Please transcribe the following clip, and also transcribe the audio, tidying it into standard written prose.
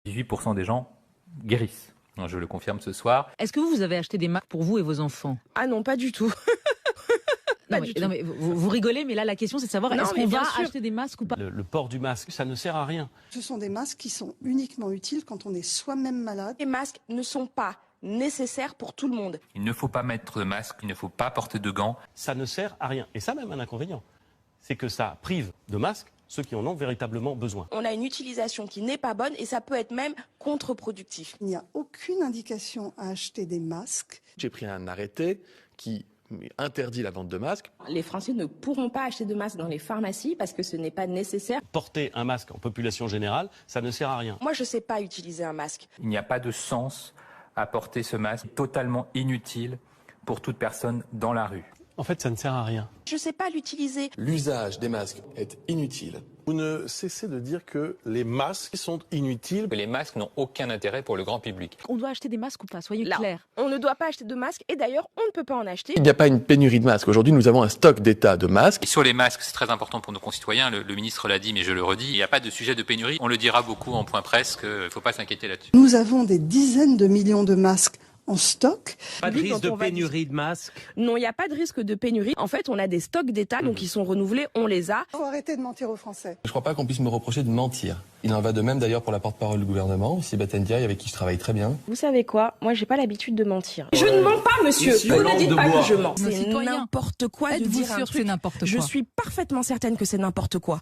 18% des gens guérissent. Je le confirme ce soir. Est-ce que vous avez acheté des masques pour vous et vos enfants? Ah non, pas du tout. Non, mais vous rigolez, mais là la question c'est de savoir est-ce qu'on va acheter des masques ou pas? Le port du masque, ça ne sert à rien. Ce sont des masques qui sont uniquement utiles quand on est soi-même malade. Les masques ne sont pas nécessaires pour tout le monde. Il ne faut pas mettre de masque, il ne faut pas porter de gants. Ça ne sert à rien. Et ça même un inconvénient. C'est que ça prive de masques ceux qui en ont véritablement besoin. On a une utilisation qui n'est pas bonne et ça peut être même contre-productif. Il n'y a aucune indication à acheter des masques. J'ai pris un arrêté qui interdit la vente de masques. Les Français ne pourront pas acheter de masques dans les pharmacies parce que ce n'est pas nécessaire. Porter un masque en population générale, ça ne sert à rien. Moi, je ne sais pas utiliser un masque. Il n'y a pas de sens à porter ce masque, totalement inutile pour toute personne dans la rue. En fait, ça ne sert à rien. Je ne sais pas l'utiliser. L'usage des masques est inutile. Vous ne cessez de dire que les masques sont inutiles. Les masques n'ont aucun intérêt pour le grand public. On doit acheter des masques ou pas? Soyez Là, clairs. on ne doit pas acheter de masques et d'ailleurs, on ne peut pas en acheter. Il n'y a pas une pénurie de masques. Aujourd'hui, nous avons un stock d'état de masques. Et sur les masques, c'est très important pour nos concitoyens, le ministre l'a dit, mais je le redis, il n'y a pas de sujet de pénurie. On le dira beaucoup en point presse, qu'il ne faut pas s'inquiéter là-dessus. Nous avons des dizaines de millions de masques en stock. Pas de Oui, risque quand de on va pénurie de masques? Non, il n'y a pas de risque de pénurie. En fait, on a des stocks d'État, donc ils sont renouvelés, on les a. Il faut arrêter de mentir aux Français. Je ne crois pas qu'on puisse me reprocher de mentir. Il en va de même d'ailleurs pour la porte-parole du gouvernement, Sibeth Ndiaye, avec qui je travaille très bien. Vous savez quoi? Moi, j'ai pas l'habitude de mentir. Je ne mens pas, monsieur. Monsieur, Vous ne dites pas que je mens. Nos C'est citoyens, n'importe quoi de êtes-vous dire un sûr que truc. c'est n'importe quoi? Je suis parfaitement certaine que c'est n'importe quoi.